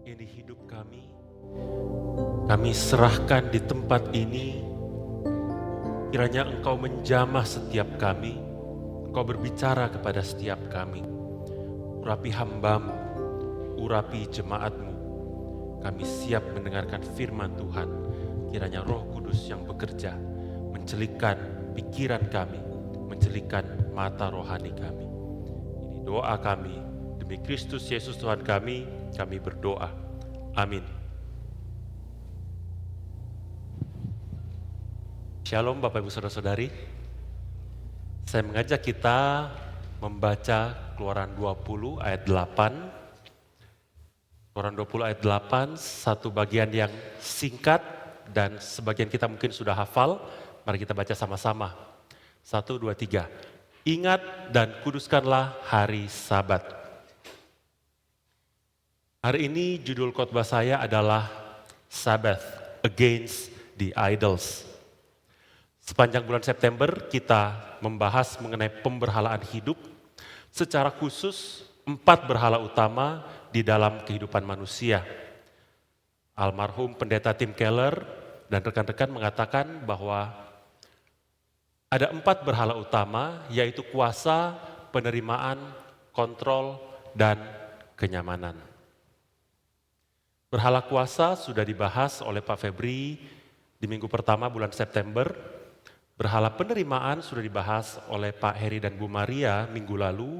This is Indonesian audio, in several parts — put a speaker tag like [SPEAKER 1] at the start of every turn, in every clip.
[SPEAKER 1] Ini hidup kami serahkan di tempat ini. Kiranya Engkau menjamah setiap kami, Engkau berbicara kepada setiap kami. Urapi hamba-Mu, urapi jemaat-Mu. Kami siap mendengarkan firman Tuhan. Kiranya Roh Kudus yang bekerja, mencelikkan pikiran kami, mencelikkan mata rohani kami. Ini doa kami, demi Kristus Yesus Tuhan kami berdoa. Amin. Shalom Bapak Ibu Saudara-saudari. Saya mengajak kita membaca Keluaran 20 ayat 8. Keluaran 20 ayat 8, satu bagian yang singkat dan sebagian kita mungkin sudah hafal. Mari kita baca sama-sama. 1, 2, 3. Ingat dan kuduskanlah hari Sabat. Hari ini judul khotbah saya adalah Sabbath Against the Idols. Sepanjang bulan September kita membahas mengenai pemberhalaan hidup, secara khusus 4 berhala utama di dalam kehidupan manusia. Almarhum Pendeta Tim Keller dan rekan-rekan mengatakan bahwa ada 4 berhala utama, yaitu kuasa, penerimaan, kontrol, dan kenyamanan. Berhala kuasa sudah dibahas oleh Pak Febri di minggu pertama bulan September. Berhala penerimaan sudah dibahas oleh Pak Heri dan Bu Maria minggu lalu,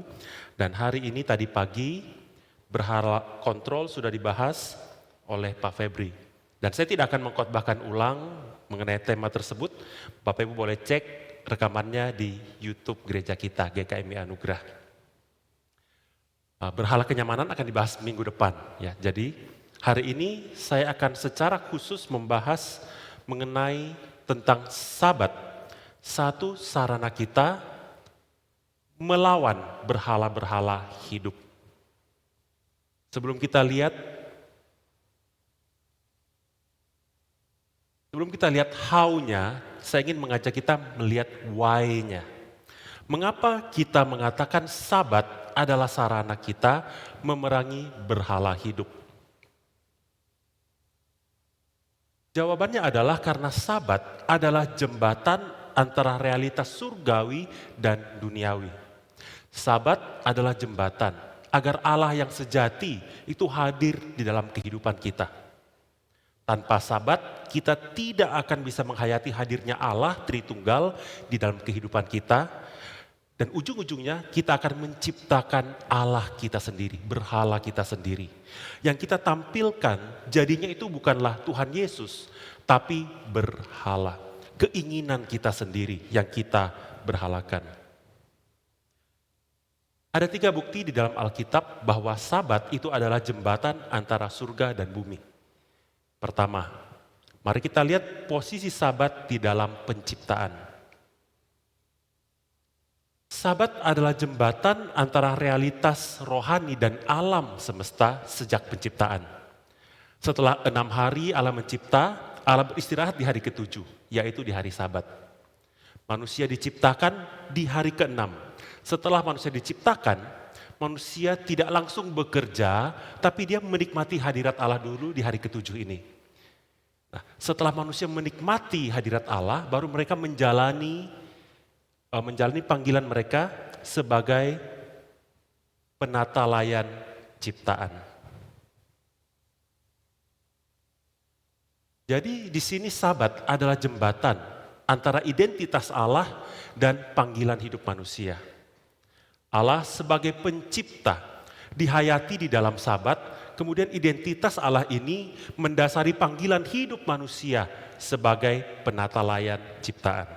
[SPEAKER 1] dan hari ini tadi pagi berhala kontrol sudah dibahas oleh Pak Febri. Dan saya tidak akan mengkhotbahkan ulang mengenai tema tersebut. Bapak Ibu boleh cek rekamannya di YouTube gereja kita, GKMI Anugerah. Berhala kenyamanan akan dibahas minggu depan. Ya, jadi hari ini saya akan secara khusus membahas mengenai tentang Sabat. Satu sarana kita melawan berhala-berhala hidup. Sebelum kita lihat how-nya, saya ingin mengajak kita melihat why-nya. Mengapa kita mengatakan Sabat adalah sarana kita memerangi berhala hidup? Jawabannya adalah karena Sabat adalah jembatan antara realitas surgawi dan duniawi. Sabat adalah jembatan agar Allah yang sejati itu hadir di dalam kehidupan kita. Tanpa Sabat, kita tidak akan bisa menghayati hadirnya Allah Tritunggal di dalam kehidupan kita. Dan ujung-ujungnya kita akan menciptakan Allah kita sendiri, berhala kita sendiri. Yang kita tampilkan jadinya itu bukanlah Tuhan Yesus, tapi berhala. Keinginan kita sendiri yang kita berhalakan. Ada 3 bukti di dalam Alkitab bahwa Sabat itu adalah jembatan antara surga dan bumi. Pertama, mari kita lihat posisi Sabat di dalam penciptaan. Sabat adalah jembatan antara realitas rohani dan alam semesta sejak penciptaan. Setelah 6 hari Allah mencipta, Allah beristirahat di hari ke-7, yaitu di hari Sabat. Manusia diciptakan di hari ke-6. Setelah manusia diciptakan, manusia tidak langsung bekerja, tapi dia menikmati hadirat Allah dulu di hari ke-7 ini. Nah, setelah manusia menikmati hadirat Allah, baru mereka menjalani panggilan mereka sebagai penata layan ciptaan. Jadi di sini Sabat adalah jembatan antara identitas Allah dan panggilan hidup manusia. Allah sebagai pencipta dihayati di dalam Sabat, kemudian identitas Allah ini mendasari panggilan hidup manusia sebagai penata layan ciptaan.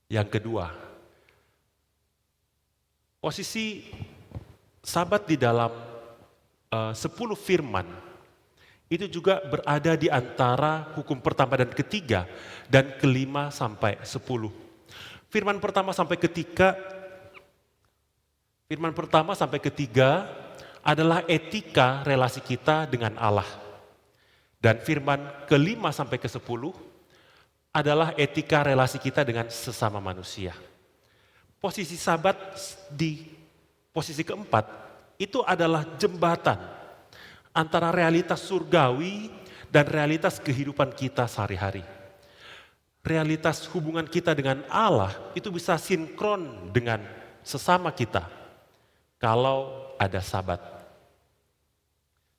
[SPEAKER 1] Yang kedua, posisi Sabat di dalam 10 firman itu juga berada di antara hukum pertama dan ketiga dan kelima sampai 10. Firman pertama sampai ketiga adalah etika relasi kita dengan Allah. Dan firman kelima sampai ke-10 adalah etika relasi kita dengan sesama manusia. Posisi Sabat di posisi keempat itu adalah jembatan antara realitas surgawi dan realitas kehidupan kita sehari-hari. Realitas hubungan kita dengan Allah itu bisa sinkron dengan sesama kita kalau ada Sabat.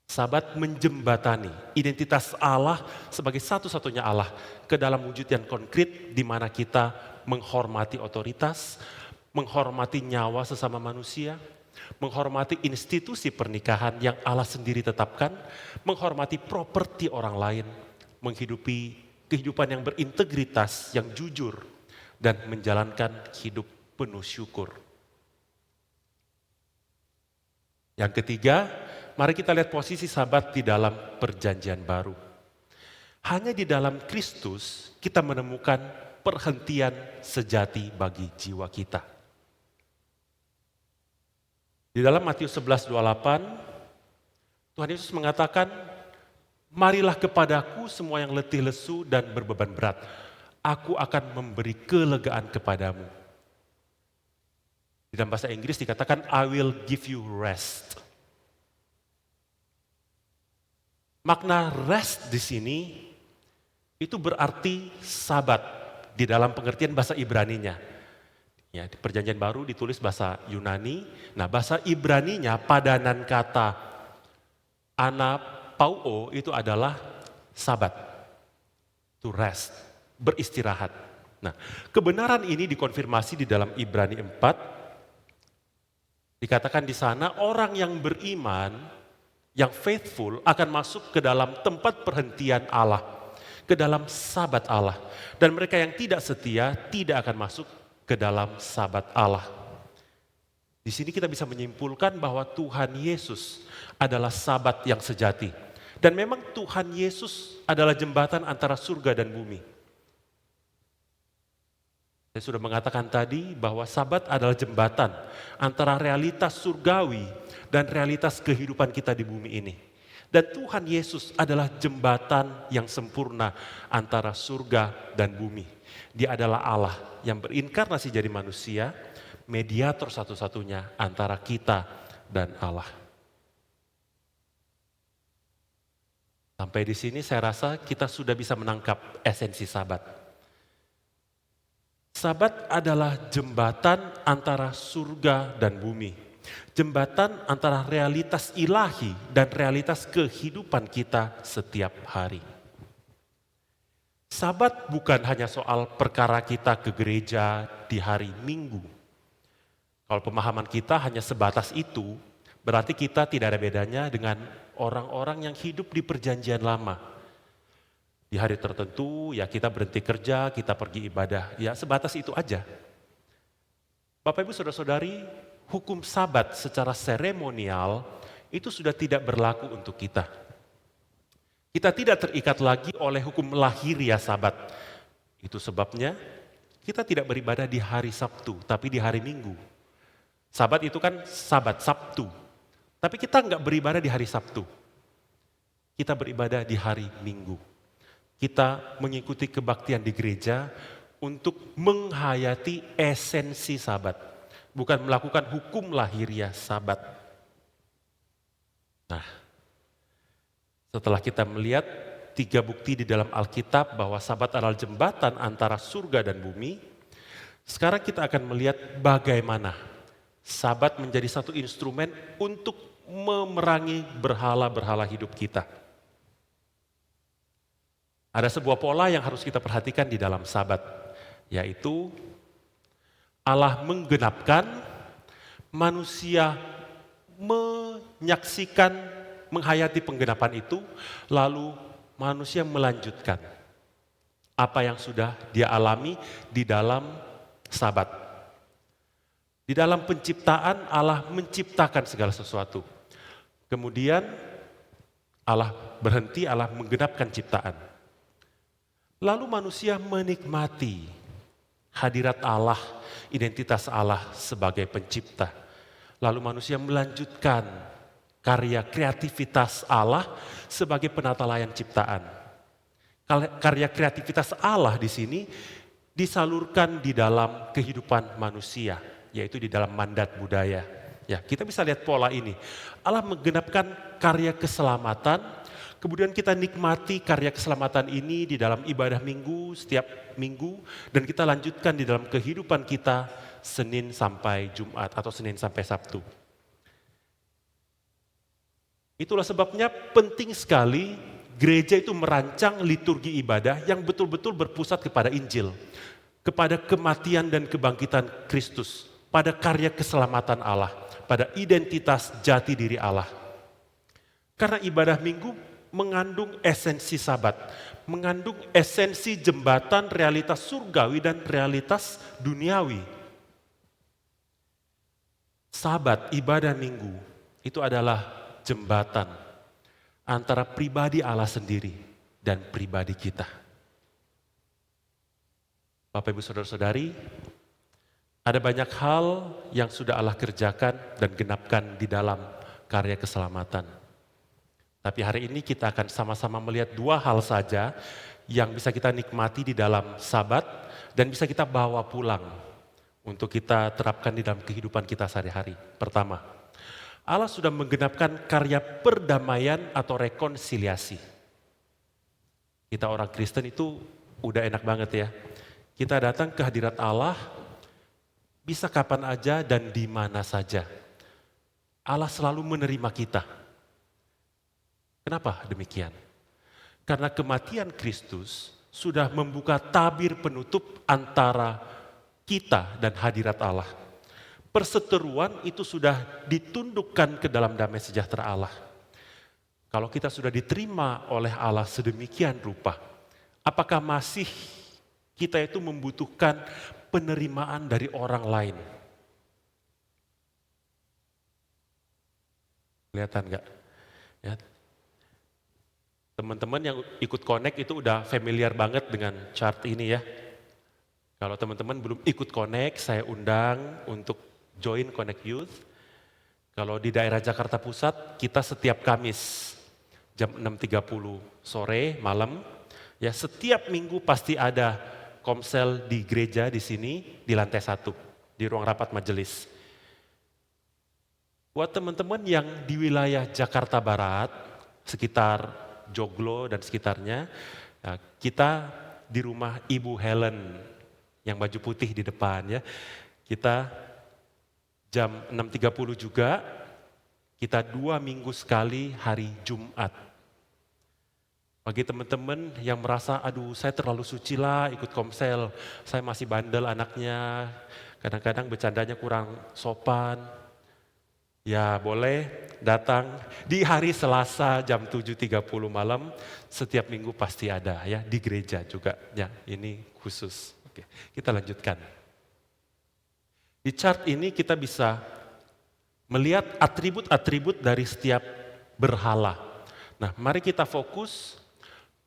[SPEAKER 1] Sabat menjembatani identitas Allah sebagai satu-satunya Allah ke dalam wujud yang konkret di mana kita menghormati otoritas, menghormati nyawa sesama manusia, menghormati institusi pernikahan yang Allah sendiri tetapkan, menghormati properti orang lain, menghidupi kehidupan yang berintegritas, yang jujur, dan menjalankan hidup penuh syukur. Yang ketiga, mari kita lihat posisi Sabat di dalam Perjanjian Baru. Hanya di dalam Kristus kita menemukan perhentian sejati bagi jiwa kita. Di dalam Matius 11:28, Tuhan Yesus mengatakan, "Marilah kepadaku semua yang letih lesu dan berbeban berat. Aku akan memberi kelegaan kepadamu." Di dalam bahasa Inggris dikatakan, "I will give you rest." Makna rest di sini itu berarti Sabat di dalam pengertian bahasa Ibraninya. Ya, di Perjanjian Baru ditulis bahasa Yunani. Nah, bahasa Ibraninya padanan kata anapauo itu adalah Sabat. To rest, beristirahat. Nah, kebenaran ini dikonfirmasi di dalam Ibrani 4. Dikatakan di sana orang yang beriman, yang faithful akan masuk ke dalam tempat perhentian Allah, ke dalam Sabat Allah. Dan mereka yang tidak setia tidak akan masuk ke dalam Sabat Allah. Di sini kita bisa menyimpulkan bahwa Tuhan Yesus adalah Sabat yang sejati. Dan memang Tuhan Yesus adalah jembatan antara surga dan bumi. Saya sudah mengatakan tadi bahwa Sabat adalah jembatan antara realitas surgawi dan realitas kehidupan kita di bumi ini. Dan Tuhan Yesus adalah jembatan yang sempurna antara surga dan bumi. Dia adalah Allah yang berinkarnasi jadi manusia, mediator satu-satunya antara kita dan Allah. Sampai di sini saya rasa kita sudah bisa menangkap esensi Sabat. Sabat adalah jembatan antara surga dan bumi. Jembatan antara realitas ilahi dan realitas kehidupan kita setiap hari. Sabat bukan hanya soal perkara kita ke gereja di hari Minggu. Kalau pemahaman kita hanya sebatas itu, berarti kita tidak ada bedanya dengan orang-orang yang hidup di Perjanjian Lama. Di hari tertentu ya kita berhenti kerja, kita pergi ibadah, ya sebatas itu aja. Bapak Ibu Saudara-saudari, hukum Sabat secara seremonial itu sudah tidak berlaku untuk kita. Kita tidak terikat lagi oleh hukum lahiriah Sabat. Itu sebabnya kita tidak beribadah di hari Sabtu, tapi di hari Minggu. Sabat itu kan Sabat, Sabtu. Tapi kita nggak beribadah di hari Sabtu. Kita beribadah di hari Minggu. Kita mengikuti kebaktian di gereja untuk menghayati esensi Sabat. Bukan melakukan hukum lahiriah Sabat. Nah, setelah kita melihat 3 bukti di dalam Alkitab bahwa Sabat adalah jembatan antara surga dan bumi, sekarang kita akan melihat bagaimana Sabat menjadi satu instrumen untuk memerangi berhala-berhala hidup kita. Ada sebuah pola yang harus kita perhatikan di dalam Sabat, yaitu Allah menggenapkan, manusia menyaksikan, menghayati penggenapan itu, lalu manusia melanjutkan apa yang sudah dia alami di dalam Sabat. Di dalam penciptaan Allah menciptakan segala sesuatu. Kemudian Allah berhenti, Allah menggenapkan ciptaan. Lalu manusia menikmati hadirat Allah, identitas Allah sebagai pencipta. Lalu manusia melanjutkan karya kreativitas Allah sebagai penata layan ciptaan. Karya kreativitas Allah di sini disalurkan di dalam kehidupan manusia, yaitu di dalam mandat budaya Ya, kita bisa lihat pola ini. Allah menggenapkan karya keselamatan, kemudian kita nikmati karya keselamatan ini di dalam ibadah minggu, setiap minggu, dan kita lanjutkan di dalam kehidupan kita Senin sampai Jumat atau Senin sampai Sabtu. Itulah sebabnya penting sekali gereja itu merancang liturgi ibadah yang betul-betul berpusat kepada Injil, kepada kematian dan kebangkitan Kristus, pada karya keselamatan Allah, pada identitas jati diri Allah. Karena ibadah minggu mengandung esensi Sabat, mengandung esensi jembatan realitas surgawi dan realitas duniawi. Sabat, ibadah minggu, itu adalah jembatan antara pribadi Allah sendiri dan pribadi kita. Bapak, Ibu, Saudara-saudari, ada banyak hal yang sudah Allah kerjakan dan genapkan di dalam karya keselamatan. Tapi hari ini kita akan sama-sama melihat dua hal saja yang bisa kita nikmati di dalam Sabat dan bisa kita bawa pulang untuk kita terapkan di dalam kehidupan kita sehari-hari. Pertama, Allah sudah menggenapkan karya perdamaian atau rekonsiliasi. Kita orang Kristen itu udah enak banget ya. Kita datang ke hadirat Allah bisa kapan aja dan di mana saja. Allah selalu menerima kita. Kenapa demikian? Karena kematian Kristus sudah membuka tabir penutup antara kita dan hadirat Allah. Perseteruan itu sudah ditundukkan ke dalam damai sejahtera Allah. Kalau kita sudah diterima oleh Allah sedemikian rupa, apakah masih kita itu membutuhkan penerimaan dari orang lain? Kelihatan nggak? Ya. Teman-teman yang ikut connect itu udah familiar banget dengan chart ini ya. Kalau teman-teman belum ikut connect, saya undang untuk join Connect Youth. Kalau di daerah Jakarta Pusat, kita setiap Kamis jam 6.30 sore, malam, ya setiap minggu pasti ada komsel di gereja di sini, di lantai 1, di ruang rapat majelis. Buat teman-teman yang di wilayah Jakarta Barat, sekitar Joglo dan sekitarnya, kita di rumah Ibu Helen yang baju putih di depan ya, kita jam 6.30 juga, kita 2 minggu sekali hari Jumat. Bagi teman-teman yang merasa, aduh saya terlalu suci lah ikut komsel, saya masih bandel anaknya, kadang-kadang bercandanya kurang sopan. Ya boleh datang di hari Selasa jam 7.30 malam, setiap minggu pasti ada ya, di gereja juga. Ya ini khusus. Oke, kita lanjutkan. Di chart ini kita bisa melihat atribut-atribut dari setiap berhala. Nah, mari kita fokus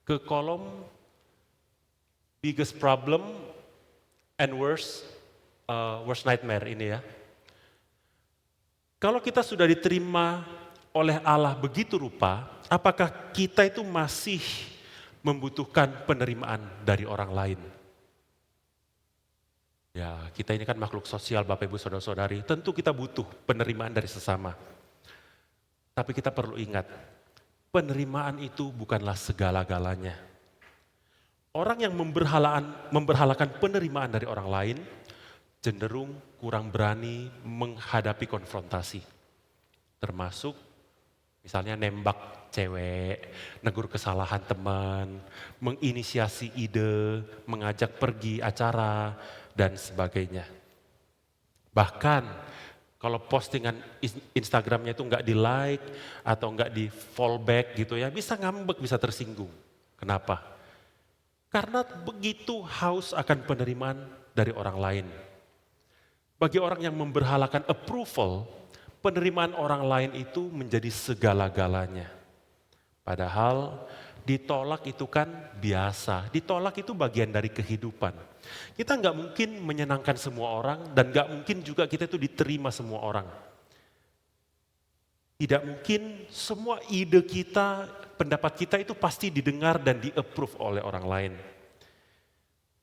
[SPEAKER 1] ke kolom biggest problem and worst nightmare ini ya. Kalau kita sudah diterima oleh Allah begitu rupa, apakah kita itu masih membutuhkan penerimaan dari orang lain? Ya, kita ini kan makhluk sosial Bapak Ibu Saudara-saudari, tentu kita butuh penerimaan dari sesama. Tapi kita perlu ingat, penerimaan itu bukanlah segala-galanya. Orang yang memberhalakan penerimaan dari orang lain, cenderung kurang berani menghadapi konfrontasi. Termasuk misalnya nembak cewek, negur kesalahan teman, menginisiasi ide, mengajak pergi acara, dan sebagainya. Bahkan kalau postingan Instagramnya itu nggak di like atau nggak di follow back gitu ya, bisa ngambek, bisa tersinggung. Kenapa? Karena begitu haus akan penerimaan dari orang lain. Bagi orang yang memberhalakan approval, penerimaan orang lain itu menjadi segala-galanya. Padahal ditolak itu kan biasa, ditolak itu bagian dari kehidupan. Kita nggak mungkin menyenangkan semua orang dan nggak mungkin juga kita itu diterima semua orang. Tidak mungkin semua ide kita, pendapat kita itu pasti didengar dan di-approve oleh orang lain.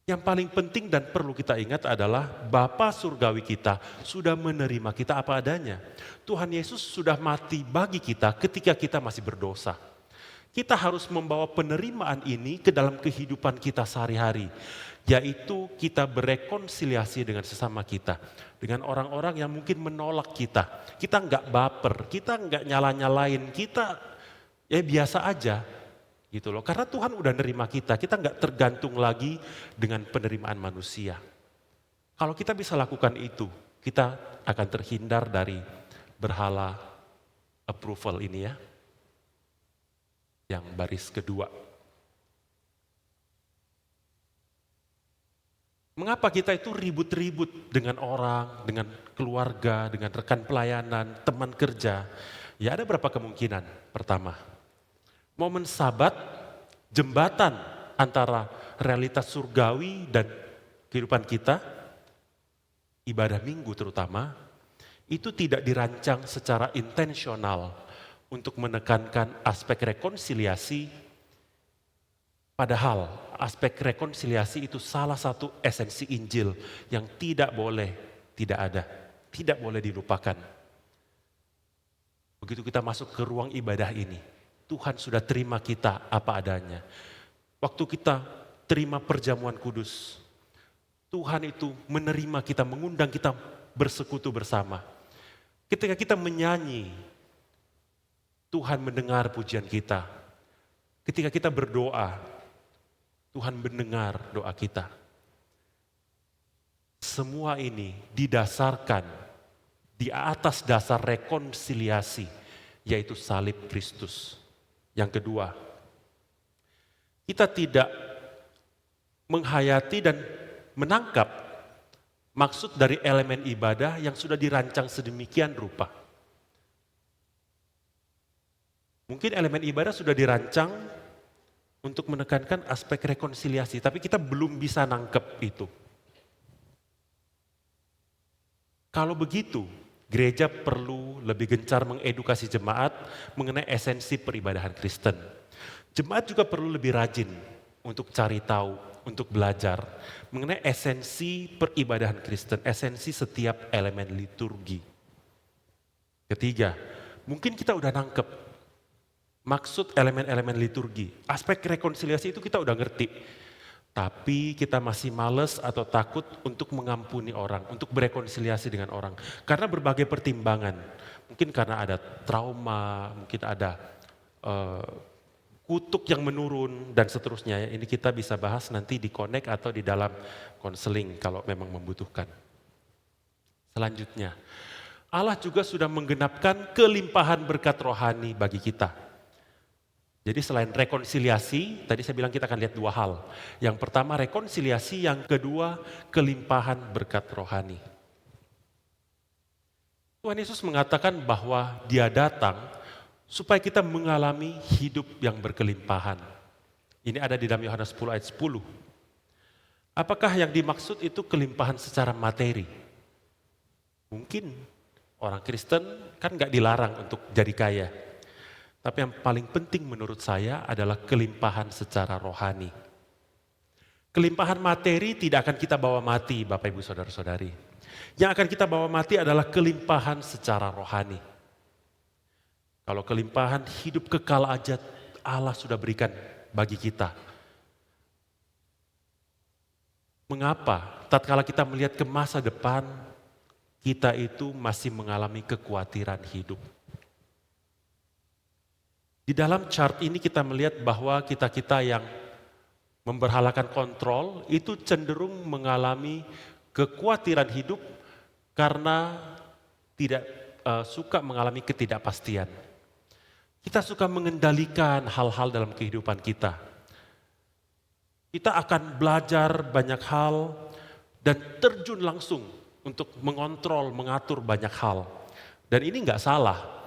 [SPEAKER 1] Yang paling penting dan perlu kita ingat adalah Bapa Surgawi kita sudah menerima kita apa adanya. Tuhan Yesus sudah mati bagi kita ketika kita masih berdosa. Kita harus membawa penerimaan ini ke dalam kehidupan kita sehari-hari. Yaitu kita berekonsiliasi dengan sesama kita. Dengan orang-orang yang mungkin menolak kita. Kita nggak baper, kita nggak nyala-nyalain, kita ya biasa aja. Gitu loh, karena Tuhan udah nerima kita nggak tergantung lagi dengan penerimaan manusia. Kalau kita bisa lakukan itu, kita akan terhindar dari berhala approval ini ya. Yang baris kedua. Mengapa kita itu ribut-ribut dengan orang, dengan keluarga, dengan rekan pelayanan, teman kerja? Ya ada berapa kemungkinan. Pertama, momen Sabat, jembatan antara realitas surgawi dan kehidupan kita, ibadah minggu terutama, itu tidak dirancang secara intensional untuk menekankan aspek rekonsiliasi, padahal aspek rekonsiliasi itu salah satu esensi Injil yang tidak boleh dilupakan. Begitu kita masuk ke ruang ibadah ini, Tuhan sudah terima kita apa adanya. Waktu kita terima perjamuan kudus, Tuhan itu menerima kita, mengundang kita bersekutu bersama. Ketika kita menyanyi, Tuhan mendengar pujian kita. Ketika kita berdoa, Tuhan mendengar doa kita. Semua ini didasarkan di atas dasar rekonsiliasi, yaitu salib Kristus. Yang kedua, kita tidak menghayati dan menangkap maksud dari elemen ibadah yang sudah dirancang sedemikian rupa. Mungkin elemen ibadah sudah dirancang untuk menekankan aspek rekonsiliasi, tapi kita belum bisa nangkep itu. Kalau begitu, gereja perlu lebih gencar mengedukasi jemaat mengenai esensi peribadahan Kristen. Jemaat juga perlu lebih rajin untuk cari tahu, untuk belajar mengenai esensi peribadahan Kristen, esensi setiap elemen liturgi. Ketiga, mungkin kita udah nangkep maksud elemen-elemen liturgi. Aspek rekonsiliasi itu kita udah ngerti. Tapi kita masih males atau takut untuk mengampuni orang, untuk berekonsiliasi dengan orang. Karena berbagai pertimbangan. Mungkin karena ada trauma, mungkin ada kutuk yang menurun dan seterusnya. Ini kita bisa bahas nanti di connect atau di dalam konseling kalau memang membutuhkan. Selanjutnya, Allah juga sudah menggenapkan kelimpahan berkat rohani bagi kita. Jadi selain rekonsiliasi, tadi saya bilang kita akan lihat dua hal. Yang pertama rekonsiliasi, yang kedua kelimpahan berkat rohani. Tuhan Yesus mengatakan bahwa Dia datang supaya kita mengalami hidup yang berkelimpahan. Ini ada di dalam Yohanes 10 ayat 10. Apakah yang dimaksud itu kelimpahan secara materi? Mungkin orang Kristen kan gak dilarang untuk jadi kaya. Tapi yang paling penting menurut saya adalah kelimpahan secara rohani. Kelimpahan materi tidak akan kita bawa mati, Bapak Ibu Saudara-saudari. Yang akan kita bawa mati adalah kelimpahan secara rohani. Kalau kelimpahan hidup kekal aja Allah sudah berikan bagi kita. Mengapa? Tatkala kita melihat ke masa depan, kita itu masih mengalami kekhawatiran hidup. Di dalam chart ini kita melihat bahwa kita-kita yang memberhalakan kontrol itu cenderung mengalami kekhawatiran hidup karena tidak suka mengalami ketidakpastian. Kita suka mengendalikan hal-hal dalam kehidupan kita. Kita akan belajar banyak hal dan terjun langsung untuk mengontrol, mengatur banyak hal. Dan ini nggak salah.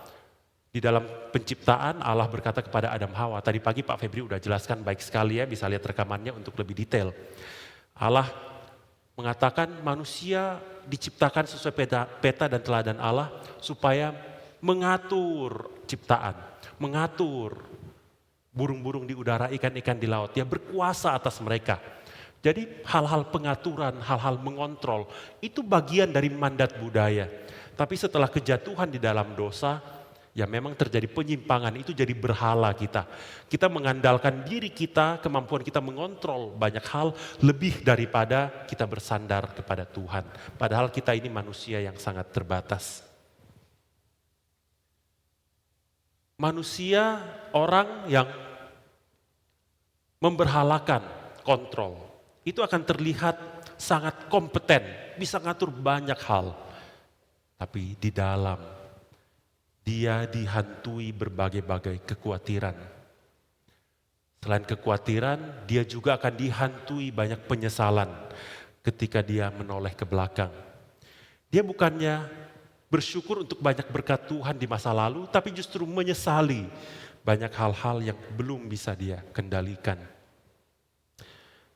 [SPEAKER 1] Di dalam penciptaan Allah berkata kepada Adam Hawa, tadi pagi Pak Febri udah jelaskan baik sekali ya, bisa lihat rekamannya untuk lebih detail. Allah mengatakan manusia diciptakan sesuai peta dan teladan Allah supaya mengatur ciptaan, mengatur burung-burung di udara, ikan-ikan di laut, dia berkuasa atas mereka. Jadi hal-hal pengaturan, hal-hal mengontrol, itu bagian dari mandat budaya. Tapi setelah kejatuhan di dalam dosa, ya memang terjadi penyimpangan, itu jadi berhala kita. Kita mengandalkan diri kita, kemampuan kita mengontrol banyak hal lebih daripada kita bersandar kepada Tuhan. Padahal kita ini manusia yang sangat terbatas. Manusia, orang yang memberhalakan kontrol, itu akan terlihat sangat kompeten, bisa ngatur banyak hal. Tapi di dalam, dia dihantui berbagai-bagai kekhawatiran. Selain kekhawatiran, dia juga akan dihantui banyak penyesalan ketika dia menoleh ke belakang. Dia bukannya bersyukur untuk banyak berkat Tuhan di masa lalu, tapi justru menyesali banyak hal-hal yang belum bisa dia kendalikan.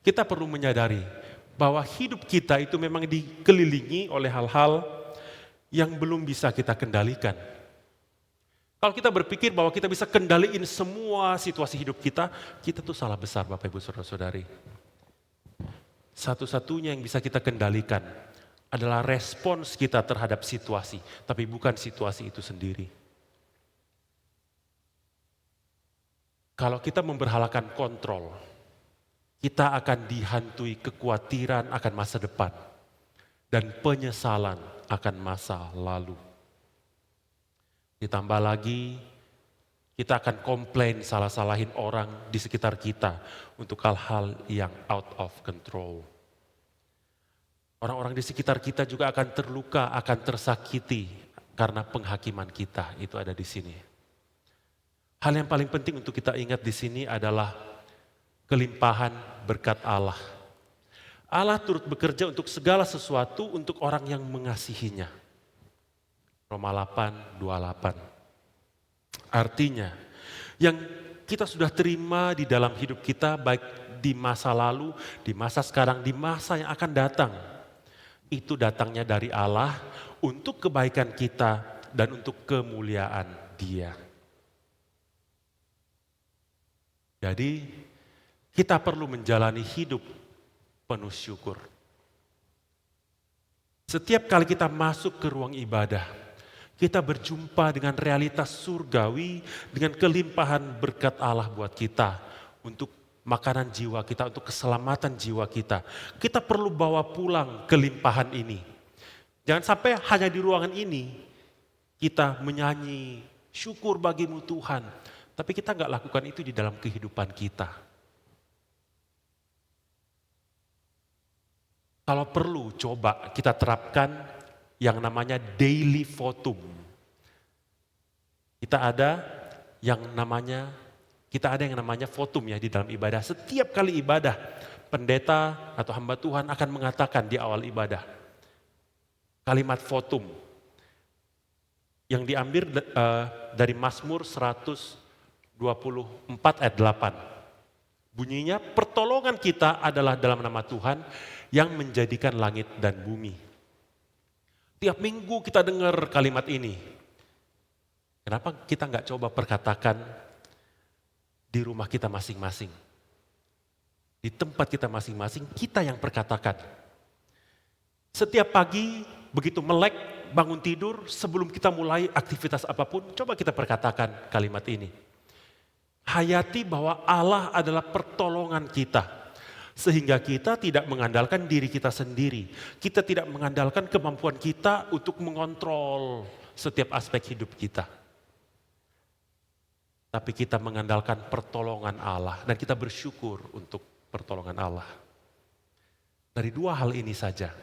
[SPEAKER 1] Kita perlu menyadari bahwa hidup kita itu memang dikelilingi oleh hal-hal yang belum bisa kita kendalikan. Kalau kita berpikir bahwa kita bisa kendaliin semua situasi hidup kita tuh salah besar Bapak Ibu Saudara-saudari. Satu-satunya yang bisa kita kendalikan adalah respons kita terhadap situasi, tapi bukan situasi itu sendiri. Kalau kita memberhalakan kontrol, kita akan dihantui kekhawatiran akan masa depan dan penyesalan akan masa lalu. Ditambah lagi, kita akan komplain salah-salahin orang di sekitar kita untuk hal-hal yang out of control. Orang-orang di sekitar kita juga akan terluka, akan tersakiti karena penghakiman kita itu ada di sini. Hal yang paling penting untuk kita ingat di sini adalah kelimpahan berkat Allah. Allah turut bekerja untuk segala sesuatu untuk orang yang mengasihinya. Roma 8:28. Artinya, yang kita sudah terima di dalam hidup kita baik di masa lalu, di masa sekarang, di masa yang akan datang. Itu datangnya dari Allah untuk kebaikan kita dan untuk kemuliaan Dia. Jadi, kita perlu menjalani hidup penuh syukur. Setiap kali kita masuk ke ruang ibadah, kita berjumpa dengan realitas surgawi, dengan kelimpahan berkat Allah buat kita, untuk makanan jiwa kita, untuk keselamatan jiwa kita. Kita perlu bawa pulang kelimpahan ini. Jangan sampai hanya di ruangan ini, kita menyanyi, syukur bagimu Tuhan, tapi kita nggak lakukan itu di dalam kehidupan kita. Kalau perlu coba kita terapkan yang namanya daily votum. Kita ada yang namanya votum ya di dalam ibadah. Setiap kali ibadah, pendeta atau hamba Tuhan akan mengatakan di awal ibadah kalimat votum yang diambil dari Mazmur 124 ayat 8. Bunyinya, pertolongan kita adalah dalam nama Tuhan yang menjadikan langit dan bumi. Tiap minggu kita dengar kalimat ini. Kenapa kita nggak coba perkatakan di rumah kita masing-masing? Di tempat kita masing-masing, kita yang perkatakan. Setiap pagi, begitu melek, bangun tidur, sebelum kita mulai aktivitas apapun, coba kita perkatakan kalimat ini. Hayati bahwa Allah adalah pertolongan kita. Sehingga kita tidak mengandalkan diri kita sendiri. Kita tidak mengandalkan kemampuan kita untuk mengontrol setiap aspek hidup kita. Tapi kita mengandalkan pertolongan Allah. Dan kita bersyukur untuk pertolongan Allah. Dari dua hal ini saja.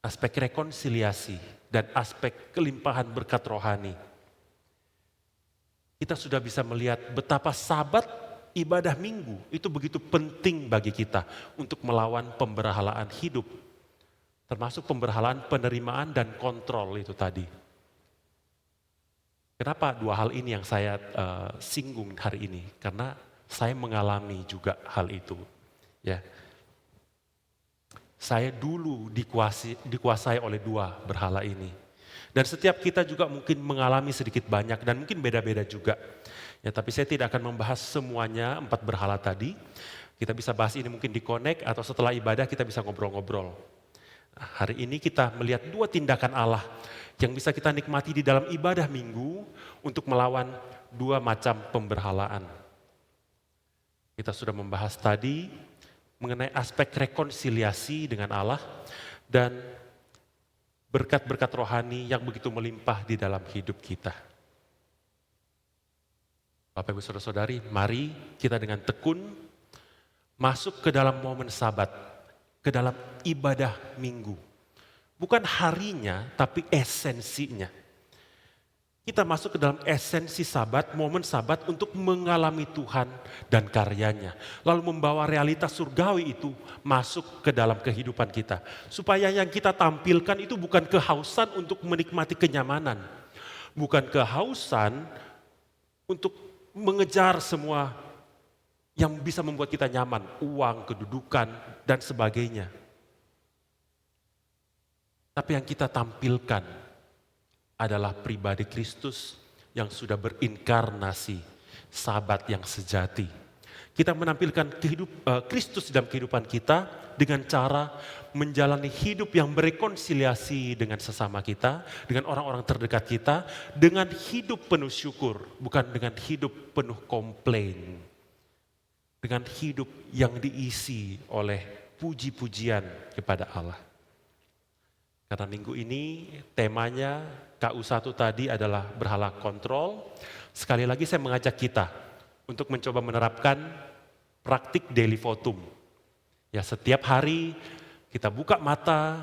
[SPEAKER 1] Aspek rekonsiliasi dan aspek kelimpahan berkat rohani. Kita sudah bisa melihat betapa Sabat ibadah minggu itu begitu penting bagi kita untuk melawan pemberhalaan hidup. Termasuk pemberhalaan penerimaan dan kontrol itu tadi. Kenapa dua hal ini yang saya singgung hari ini? Karena saya mengalami juga hal itu. Ya, saya dulu dikuasai oleh dua berhala ini. Dan setiap kita juga mungkin mengalami sedikit banyak dan mungkin beda-beda juga. Ya, tapi saya tidak akan membahas semuanya 4 berhala tadi. Kita bisa bahas ini mungkin di Connect atau setelah ibadah kita bisa ngobrol-ngobrol. Nah, hari ini kita melihat dua tindakan Allah yang bisa kita nikmati di dalam ibadah minggu untuk melawan dua macam pemberhalaan. Kita sudah membahas tadi mengenai aspek rekonsiliasi dengan Allah dan berkat-berkat rohani yang begitu melimpah di dalam hidup kita. Bapak Ibu Saudara-saudari, mari kita dengan tekun masuk ke dalam momen Sabat, ke dalam ibadah minggu. Bukan harinya, tapi esensinya. Kita masuk ke dalam esensi Sabat, momen Sabat untuk mengalami Tuhan dan karyanya. Lalu membawa realitas surgawi itu masuk ke dalam kehidupan kita. Supaya yang kita tampilkan itu bukan kehausan untuk menikmati kenyamanan. Bukan kehausan untuk mengejar semua yang bisa membuat kita nyaman, uang, kedudukan, dan sebagainya. Tapi yang kita tampilkan adalah pribadi Kristus yang sudah berinkarnasi, Sabat yang sejati. Kita menampilkan Kristus dalam kehidupan kita dengan cara menjalani hidup yang berekonsiliasi dengan sesama kita, dengan orang-orang terdekat kita, dengan hidup penuh syukur, bukan dengan hidup penuh komplain. Dengan hidup yang diisi oleh puji-pujian kepada Allah. Karena minggu ini temanya KU1 tadi adalah berhala kontrol. Sekali lagi saya mengajak kita untuk mencoba menerapkan praktik daily votum. Ya, setiap hari kita buka mata,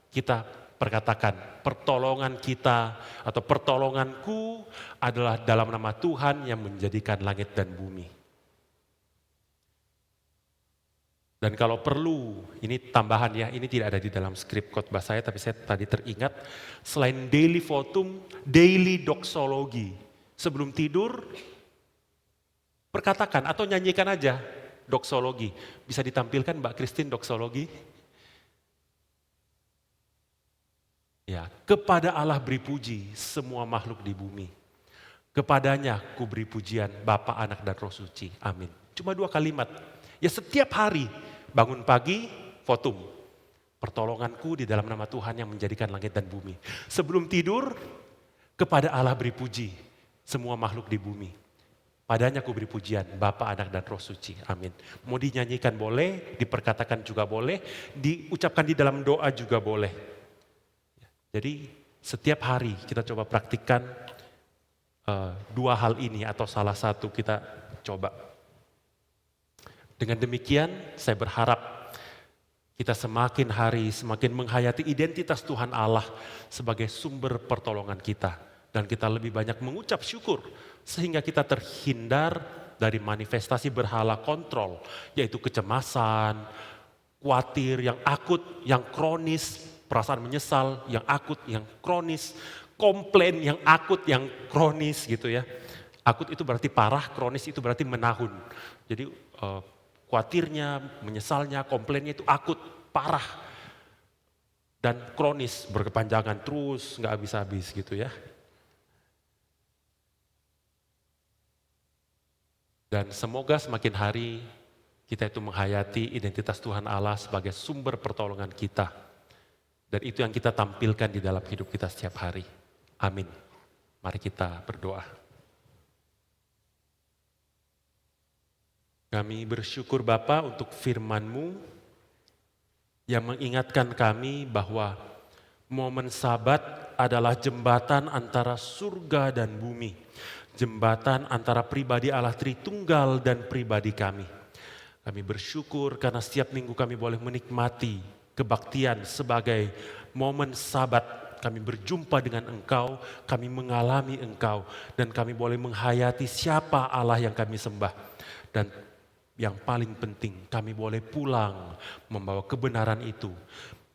[SPEAKER 1] kita perkatakan pertolongan kita atau pertolonganku adalah dalam nama Tuhan yang menjadikan langit dan bumi. Dan kalau perlu, ini tambahan ya, ini tidak ada di dalam skrip khotbah saya, tapi saya tadi teringat, selain daily votum, daily doxology. Sebelum tidur, perkatakan atau nyanyikan aja doxology. Bisa ditampilkan Mbak Christine doxology? Ya, kepada Allah beri puji semua makhluk di bumi. Kepadanya ku beri pujian Bapa, Anak, dan Roh Suci. Amin. Cuma 2 kalimat. Ya, setiap hari bangun pagi, votum. Pertolonganku di dalam nama Tuhan yang menjadikan langit dan bumi. Sebelum tidur, kepada Allah beri puji semua makhluk di bumi. Padanya ku beri pujian, Bapa, Anak, dan Roh Suci. Amin. Mau dinyanyikan boleh, diperkatakan juga boleh, diucapkan di dalam doa juga boleh. Jadi setiap hari kita coba praktikkan 2 hal ini atau salah satu kita coba. Dengan demikian saya berharap kita semakin hari semakin menghayati identitas Tuhan Allah sebagai sumber pertolongan kita. Dan kita lebih banyak mengucap syukur sehingga kita terhindar dari manifestasi berhala kontrol. Yaitu kecemasan, khawatir yang akut, yang kronis, perasaan menyesal yang akut, yang kronis, komplain yang akut, yang kronis gitu ya. Akut itu berarti parah, kronis itu berarti menahun. Jadi khawatirnya, menyesalnya, komplainnya itu akut, parah. Dan kronis, berkepanjangan terus, gak habis-habis gitu ya. Dan semoga semakin hari kita itu menghayati identitas Tuhan Allah sebagai sumber pertolongan kita. Dan itu yang kita tampilkan di dalam hidup kita setiap hari. Amin. Mari kita berdoa. Kami bersyukur Bapa untuk firman-Mu yang mengingatkan kami bahwa momen Sabat adalah jembatan antara surga dan bumi. Jembatan antara pribadi Allah Tritunggal dan pribadi kami. Kami bersyukur karena setiap minggu kami boleh menikmati kebaktian sebagai momen Sabat. Kami berjumpa dengan Engkau, kami mengalami Engkau, dan kami boleh menghayati siapa Allah yang kami sembah. Dan yang paling penting, kami boleh pulang membawa kebenaran itu,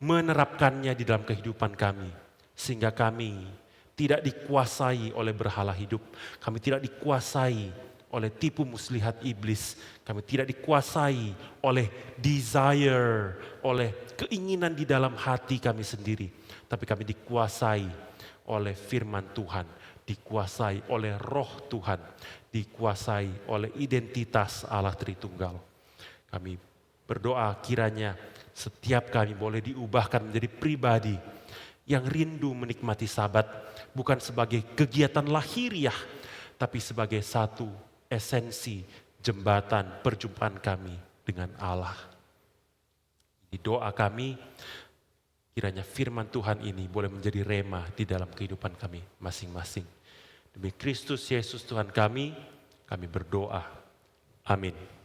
[SPEAKER 1] menerapkannya di dalam kehidupan kami, sehingga kami tidak dikuasai oleh berhala hidup, kami tidak dikuasai oleh tipu muslihat iblis, kami tidak dikuasai oleh desire, oleh keinginan di dalam hati kami sendiri, tapi kami dikuasai oleh firman Tuhan, dikuasai oleh roh Tuhan, dikuasai oleh identitas Allah Tritunggal. Kami berdoa kiranya setiap kami boleh diubahkan menjadi pribadi yang rindu menikmati Sabat bukan sebagai kegiatan lahiriah, tapi sebagai satu esensi jembatan perjumpaan kami dengan Allah. Di doa kami, kiranya firman Tuhan ini boleh menjadi rema di dalam kehidupan kami masing-masing. Demi Kristus Yesus Tuhan kami berdoa. Amin.